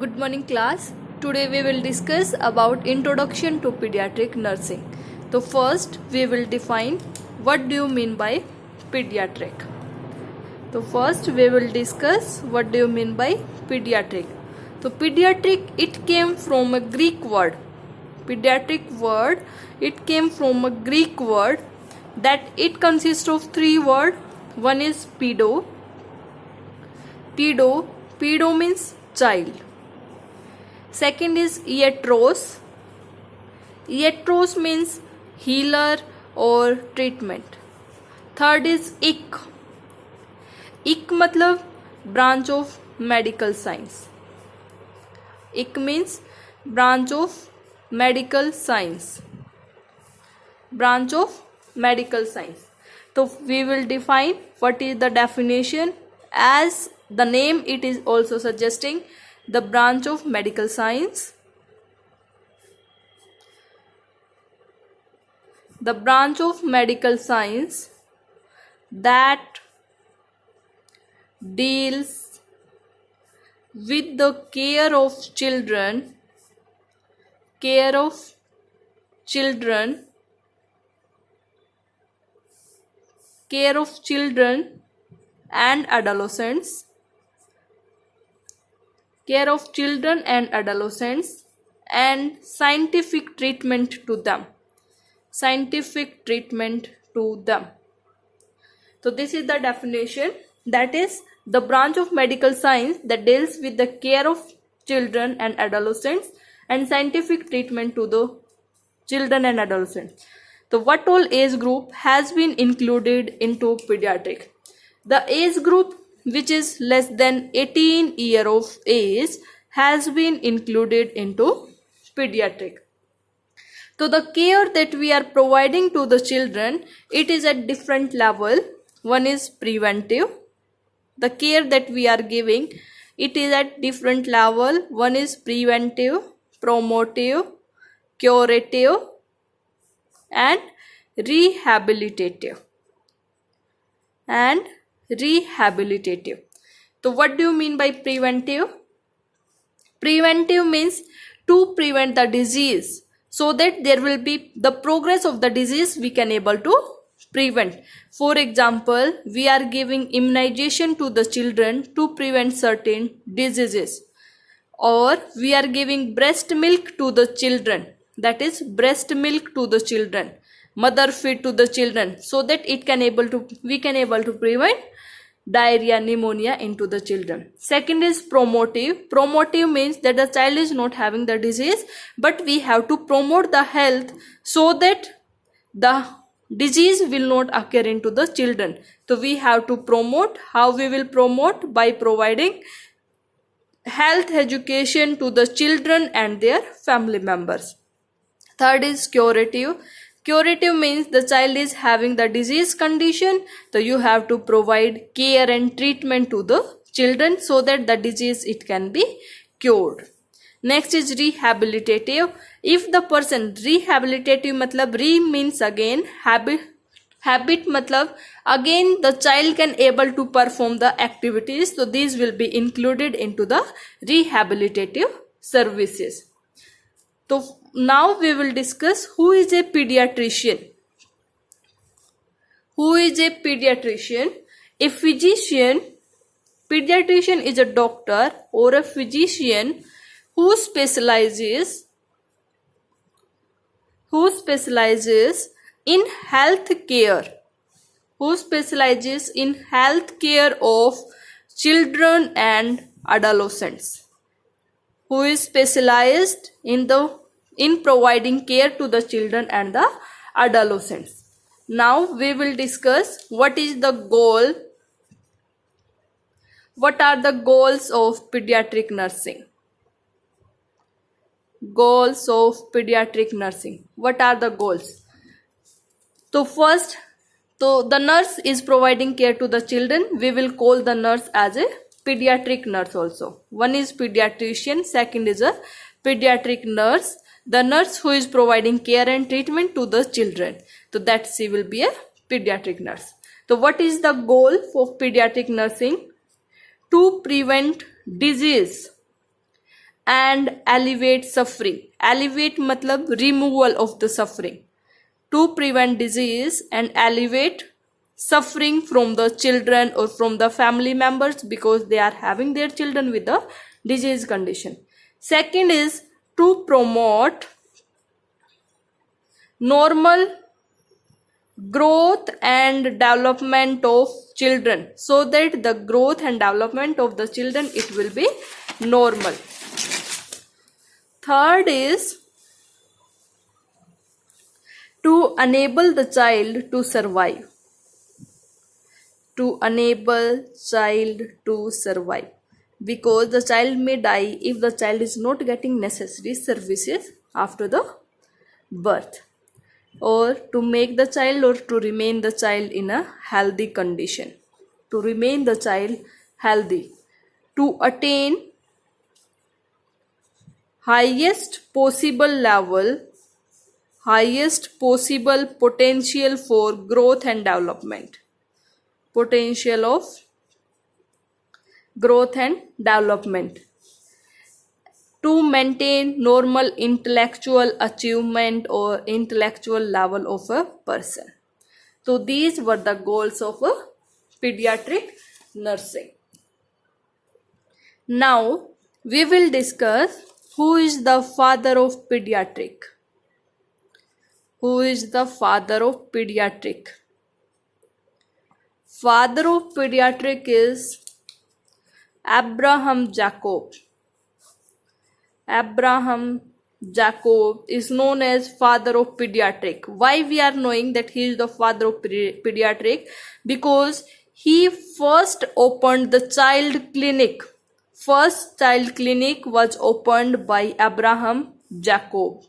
Good morning class. Today we will discuss about introduction to pediatric nursing. So first we will define what do you mean by pediatric. So first we will discuss what do you mean by pediatric. So pediatric, it came from a Greek word. Pediatric word, it came from a Greek word that it consists of three words. One is pedo. Pedo means child. Second is iatros. Iatros means healer or treatment. Third is ik. Ik मतलब branch of medical science. Ik means branch of medical science. Branch of medical science. So we will define what is the definition. As the name it is also suggesting, the branch of medical science. The branch of medical science that deals with the care of children and adolescents, and scientific treatment to them. So this is the definition, that is the branch of medical science that deals with the care of children and adolescents and scientific treatment to the children and adolescents. So what all age group has been included into pediatric? The age group which is less than 18 years of age has been included into pediatric. So the care that we are providing to the children, it is at different level. One is preventive. The care that we are giving, it is at different level. One is preventive, promotive, curative, and rehabilitative. So what do you mean by preventive? Preventive means to prevent the disease, so that there will be the progress of the disease we can able to prevent. For example, we are giving immunization to the children to prevent certain diseases, or we are giving breast milk to the children, that is breast milk to the children, mother feed to the children, so that we can able to prevent diarrhea, pneumonia into the children. Second is promotive. Promotive means that the child is not having the disease, but we have to promote the health so that the disease will not occur into the children. So we have to promote. How we will promote? By providing health education to the children and their family members. Third is curative. Curative means the child is having the disease condition, so you have to provide care and treatment to the children so that the disease it can be cured. Next is rehabilitative. If the person, rehabilitative matlab re means again, habit matlab again the child can able to perform the activities, so these will be included into the rehabilitative services. So now we will discuss who is a pediatrician. Who is a pediatrician? A physician. Pediatrician is a doctor or a physician who specializes in health care. Who specializes in health care of children and adolescents. Who is specialized in providing care to the children and the adolescents. Now we will discuss what is the goal. What are the goals of pediatric nursing? Goals of pediatric nursing. What are the goals? So first, the nurse is providing care to the children. We will call the nurse as a pediatric nurse also. One is pediatrician, second is a pediatric nurse. The nurse who is providing care and treatment to the children. So that she will be a pediatric nurse. So what is the goal of pediatric nursing? To prevent disease and alleviate suffering. Alleviate matlab removal of the suffering. To prevent disease and alleviate suffering from the children or from the family members because they are having their children with the disease condition. Second is to promote normal growth and development of children, so that the growth and development of the children, it will be normal. Third is to enable the child to survive. To enable child to survive, because the child may die if the child is not getting necessary services after the birth, or to make the child or to remain the child in a healthy condition. To remain the child healthy, to attain highest possible level, highest possible potential for growth and development. Potential of growth and development. To maintain normal intellectual achievement or intellectual level of a person. So these were the goals of a pediatric nursing. Now we will discuss who is the father of pediatric. Who is the father of pediatric? Father of pediatric is Abraham Jacob. Abraham Jacob is known as father of pediatric. Why we are knowing that he is the father of pediatric? Because he first opened the child clinic. First child clinic was opened by Abraham Jacob.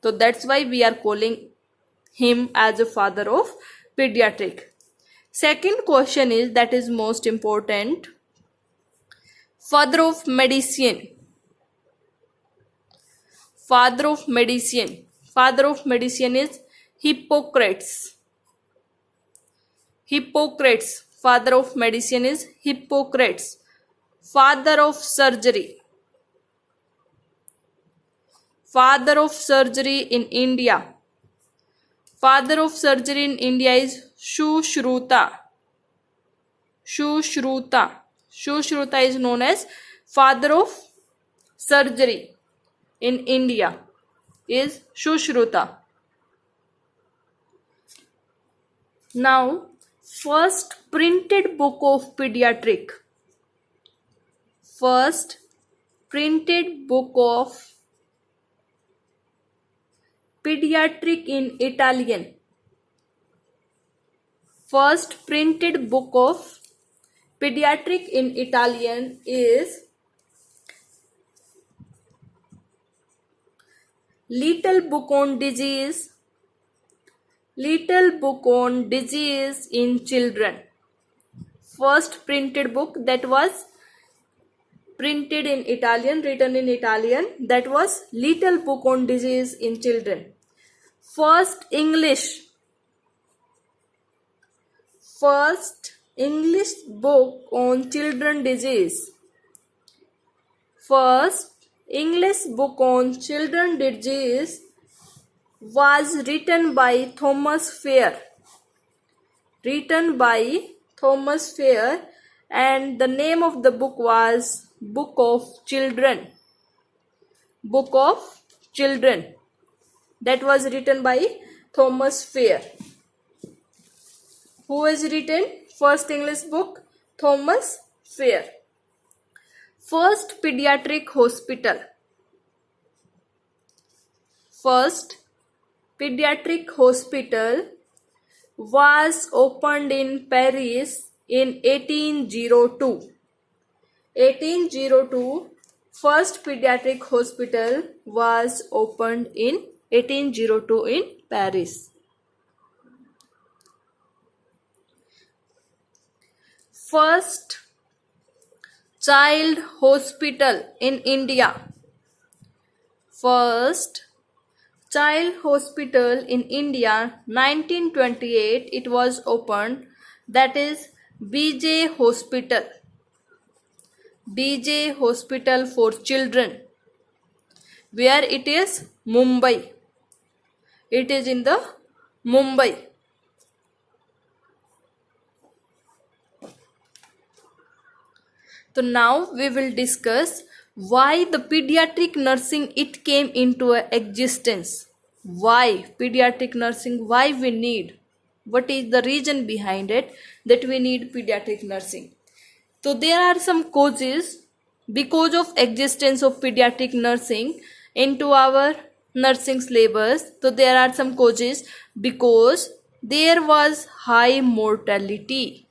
So that's why we are calling him as a father of pediatric. Second question is, that is most important, father of medicine. Father of medicine. Father of medicine is Hippocrates. Hippocrates. Father of medicine is Hippocrates. Father of surgery. Father of surgery in India. Father of surgery in India is Sushruta. Sushruta. Sushruta is known as father of surgery in India is Sushruta. Now, first printed book of pediatric. First printed book of pediatric in Italian. First printed book of pediatric in Italian is Little Book on Disease. Little Book on Disease in Children. First printed book that was printed in Italian, written in Italian, that was Little Book on Disease in Children. First English book on children disease. First English book on children disease was written by Thomas Fair. Written by Thomas Fair, and the name of the book was Book of Children. Book of Children. That was written by Thomas Fair. Who has written first English book? Thomas Fair. First pediatric hospital. First pediatric hospital was opened in Paris in 1802. 1802, first pediatric hospital was opened in 1802 in Paris. First child hospital in India. First child hospital in India, 1928 it was opened, that is BJ Hospital. BJ Hospital for Children. Where it is? Mumbai. It is in the Mumbai. So now we will discuss why the pediatric nursing it came into existence. Why pediatric nursing? Why we need? What is the reason behind it that we need pediatric nursing? So there are some causes because of existence of pediatric nursing into our nursing syllabus. So there are some causes because there was high mortality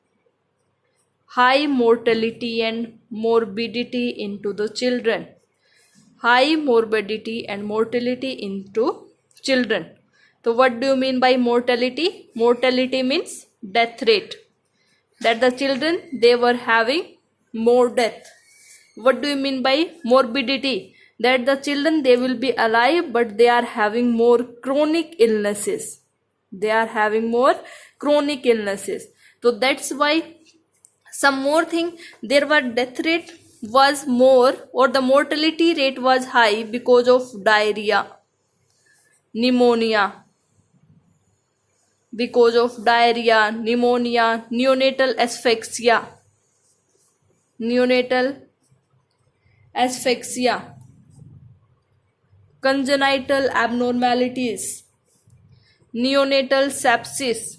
and morbidity into the children. High morbidity and mortality into children. So what do you mean by mortality? Mortality means death rate. That the children they were having more death. What do you mean by morbidity? That the children they will be alive but they are having more chronic illnesses. So that's why some more thing, there were death rate was more or the mortality rate was high because of diarrhea, pneumonia, neonatal asphyxia, congenital abnormalities, neonatal sepsis,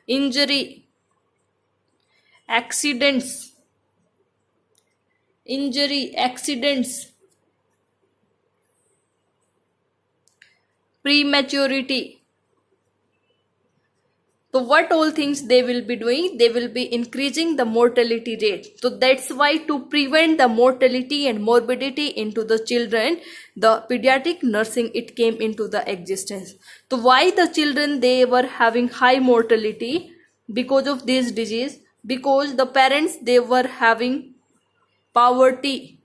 injury, accidents, prematurity. So what all things they will be doing? They will be increasing the mortality rate. So that's why to prevent the mortality and morbidity into the children, the pediatric nursing it came into the existence. So why the children they were having high mortality because of this disease? Because the parents they were having poverty,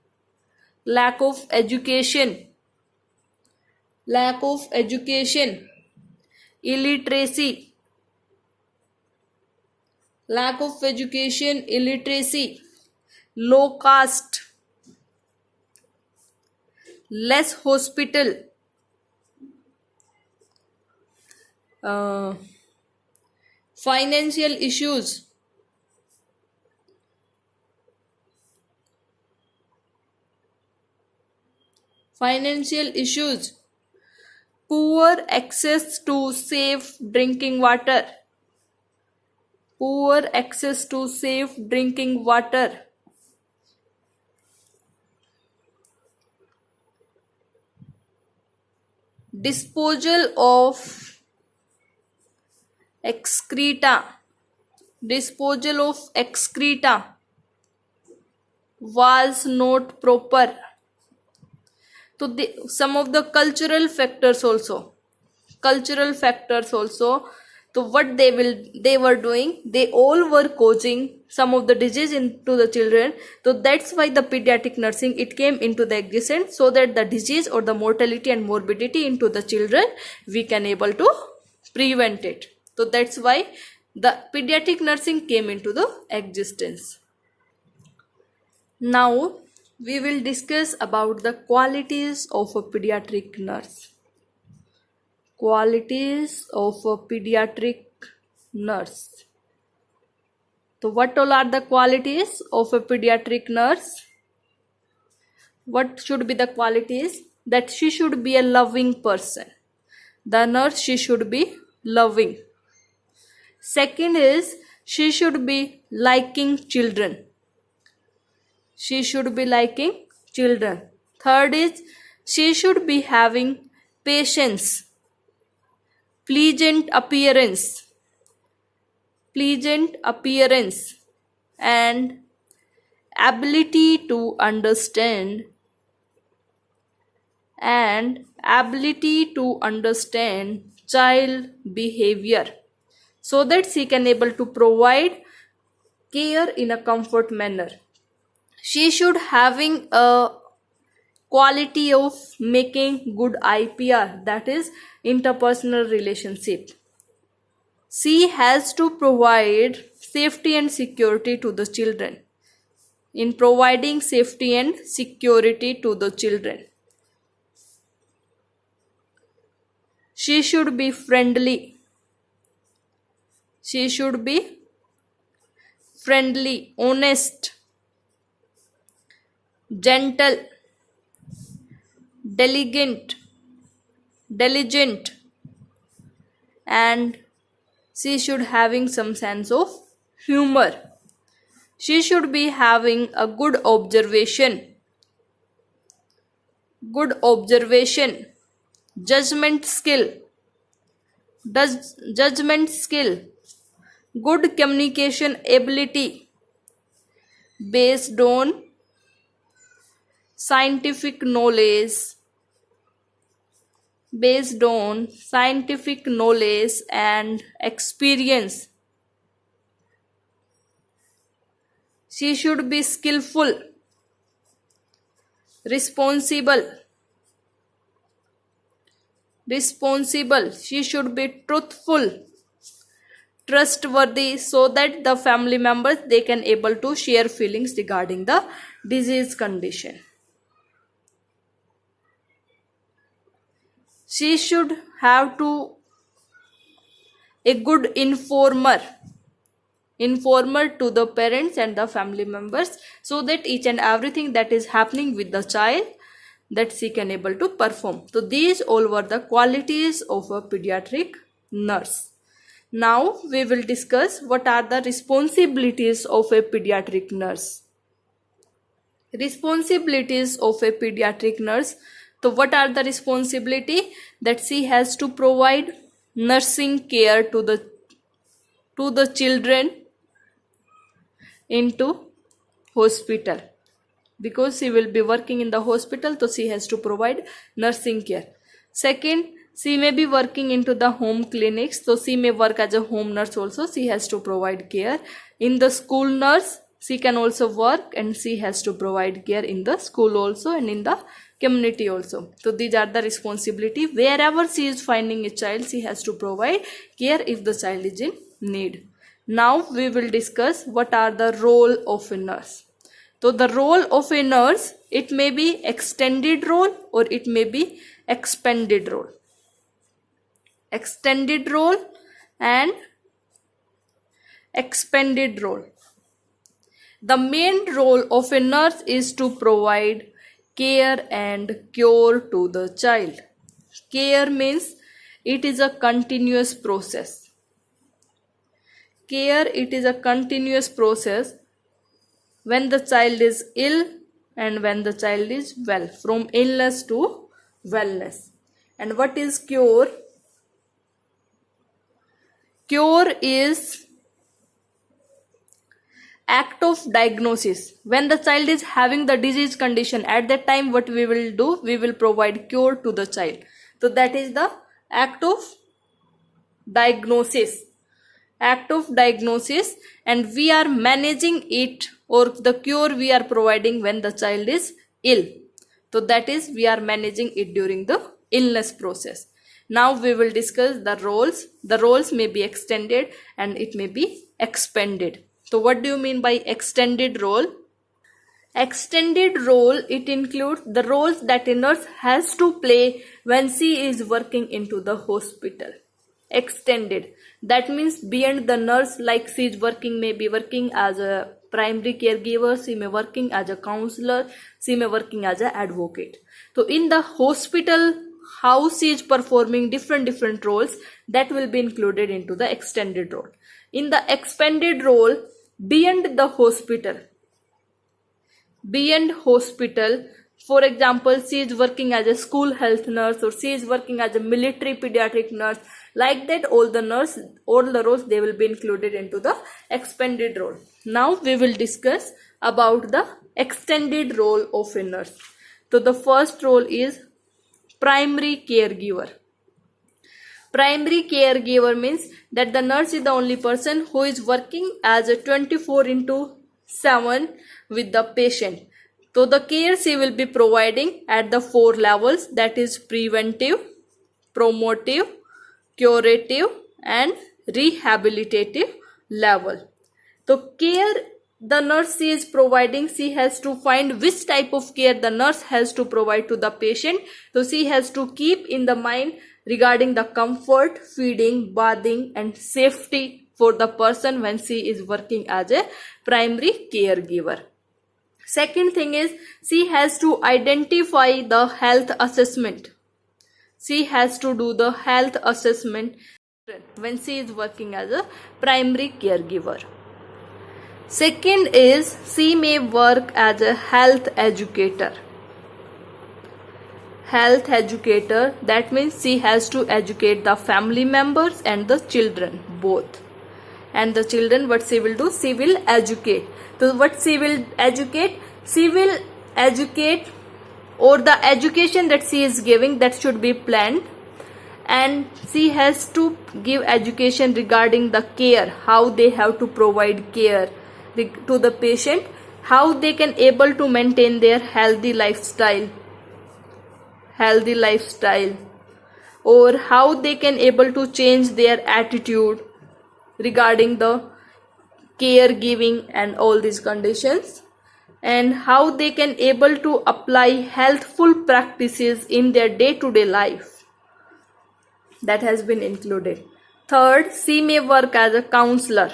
lack of education, illiteracy, low caste, less hospital, financial issues, poor access to safe drinking water, disposal of excreta was not proper. So some of the cultural factors also. So what they were doing, they all were causing some of the disease into the children. So that's why the pediatric nursing it came into the existence, so that the disease or the mortality and morbidity into the children we can able to prevent it. So that's why the pediatric nursing came into the existence. Now we will discuss about the qualities of a pediatric nurse. So what all are the qualities of a pediatric nurse? What should be the qualities? That she should be a loving person. The nurse she should be loving. Second is she should be liking children. Third is she should be having patience, pleasant appearance, and ability to understand child behavior, so that she can able to provide care in a comfort manner. She should having a quality of making good IPR, that is interpersonal relationship. She has to provide safety and security to the children. In providing safety and security to the children. She should be friendly. She should be friendly, honest, gentle, diligent, and she should having some sense of humor. She should be having a good observation, judgment skill, good communication ability based on scientific knowledge, and experience. She should be skillful, responsible. She should be truthful, trustworthy, so that the family members they can able to share feelings regarding the disease condition. She should have to a good informer to the parents and the family members, so that each and everything that is happening with the child that she can able to perform. So these all were the qualities of a pediatric nurse. Now we will discuss what are the responsibilities of a pediatric nurse. Responsibilities of a pediatric nurse. So what are the responsibility? That she has to provide nursing care to the children into hospital, because she will be working in the hospital, so she has to provide nursing care. Second, she may be working into the home clinics, so she may work as a home nurse also. She has to provide care. In the school nurse, she can also work and she has to provide care in the school also and in the community also. So these are the responsibility. Wherever she is finding a child, she has to provide care if the child is in need. Now we will discuss what are the role of a nurse. So the role of a nurse, it may be extended role or it may be expanded role. Extended role and expanded role. The main role of a nurse is to provide care and cure to the child. Care means it is a continuous process. Care, it is a continuous process when the child is ill and when the child is well, from illness to wellness. And what is cure? Cure is act of diagnosis. When the child is having the disease condition, at that time what we will do? We will provide cure to the child. So that is the act of diagnosis. And we are managing it, or the cure we are providing when the child is ill. So that is, we are managing it during the illness process. Now we will discuss the roles. The roles may be extended and it may be expanded. So what do you mean by extended role? Extended role, it includes the roles that a nurse has to play when she is working into the hospital. Extended, that means beyond the nurse, like she is working, may be working as a primary caregiver, she may working as a counselor, she may working as an advocate. So in the hospital, how she is performing different roles, that will be included into the extended role. In the expanded role, beyond the hospital, for example, she is working as a school health nurse, or she is working as a military pediatric nurse. Like that, all the roles, they will be included into the expanded role. Now we will discuss about the extended role of a nurse. So the first role is primary caregiver. Primary caregiver means that the nurse is the only person who is working as a 24/7 with the patient. So the care she will be providing at the 4 levels, that is preventive, promotive, curative and rehabilitative level. So care the nurse she is providing, she has to find which type of care the nurse has to provide to the patient. So she has to keep in the mind regarding the comfort, feeding, bathing and safety for the person when she is working as a primary caregiver. Second thing is she has to identify the health assessment. She has to do the health assessment when she is working as a primary caregiver. Second is she may work as a health educator. Health educator, that means she has to educate the family members and the children both. And the children, what she will do? She will educate. So what she will educate? She will educate, or the education that she is giving, that should be planned. And she has to give education regarding the care, how they have to provide care to the patient, how they can able to maintain their healthy lifestyle, or how they can able to change their attitude regarding the caregiving and all these conditions, and how they can able to apply healthful practices in their day-to-day life. That has been included. Third, she may work as a counselor.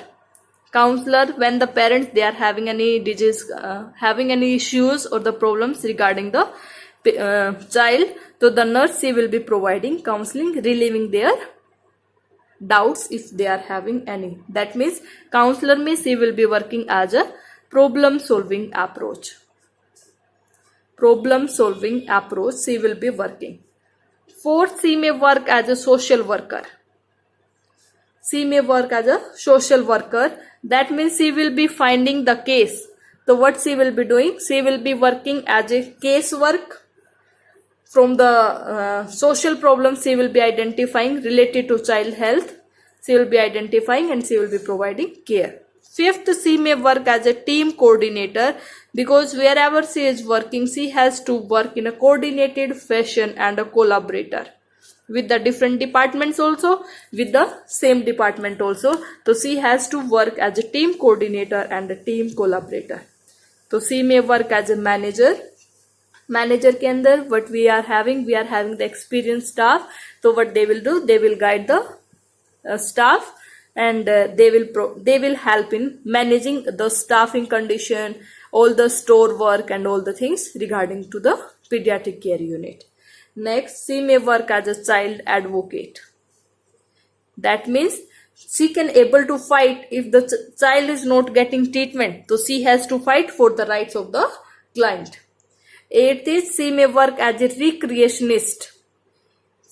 When the parents they are having any disease, having any issues or the problems regarding the child, so the nurse she will be providing counseling, relieving their doubts if they are having any. That means counselor means she will be working as a problem solving approach she will be working. Fourth, she may work as a social worker. That means she will be finding the case. So what she will be doing? She will be working as a case work from the social problems she will be identifying related to child health. She will be identifying and she will be providing care. Fifth, she may work as a team coordinator, because wherever she is working, she has to work in a coordinated fashion and a collaborator with the different departments also, with the same department also. So she has to work as a team coordinator and a team collaborator. So she may work as a manager. Manager के अंदर what we are having the experienced staff. So what they will do, they will guide the staff, and they will help in managing the staffing condition, all the store work and all the things regarding to the pediatric care unit. Next, she may work as a child advocate. That means she can able to fight if the child is not getting treatment. So she has to fight for the rights of the client. Eighth is she may work as a recreationist.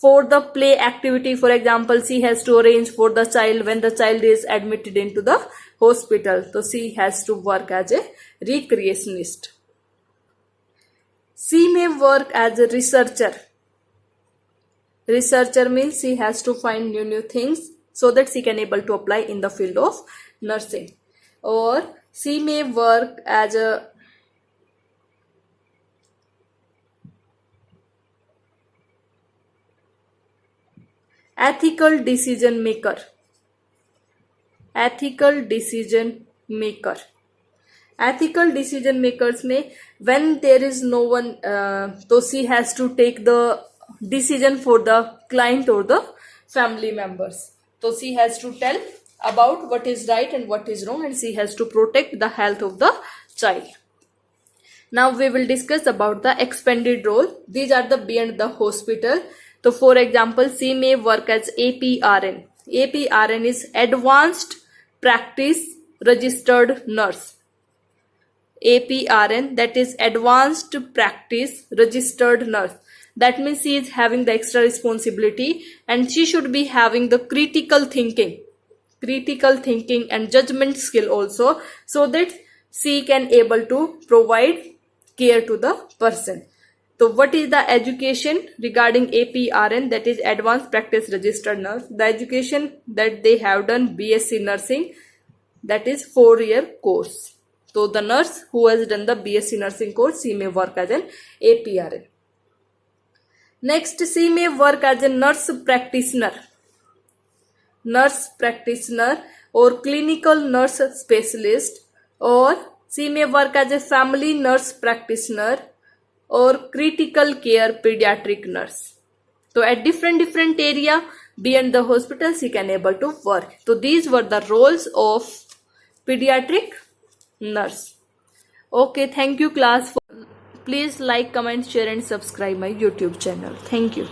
For the play activity, for example, she has to arrange for the child when the child is admitted into the hospital. So she has to work as a recreationist. She may work as a researcher. Researcher means she has to find new things so that she can able to apply in the field of nursing. Or she may work as a ethical decision maker. Ethical decision makers में when there is no one, so she has to take the decision for the client or the family members. So she has to tell about what is right and what is wrong, and she has to protect the health of the child. Now we will discuss about the expanded role. These are the beyond the hospital. So for example, she may work as APRN. APRN is Advanced Practice Registered Nurse. APRN, that is Advanced Practice Registered Nurse. That means she is having the extra responsibility, and she should be having the critical thinking and judgment skill also, so that she can able to provide care to the person. So what is the education regarding APRN, that is Advanced Practice Registered Nurse? The education that they have done BSc Nursing, that is 4-year course. So the nurse who has done the BSc Nursing course, she may work as an APRN. Next, she may work as a nurse practitioner. Nurse practitioner, or clinical nurse specialist, or she may work as a family nurse practitioner or critical care pediatric nurse. So at different area beyond the hospital she can able to work. So these were the roles of pediatric nurse. Okay, thank you class. Please like, comment, share and subscribe my YouTube channel. Thank you.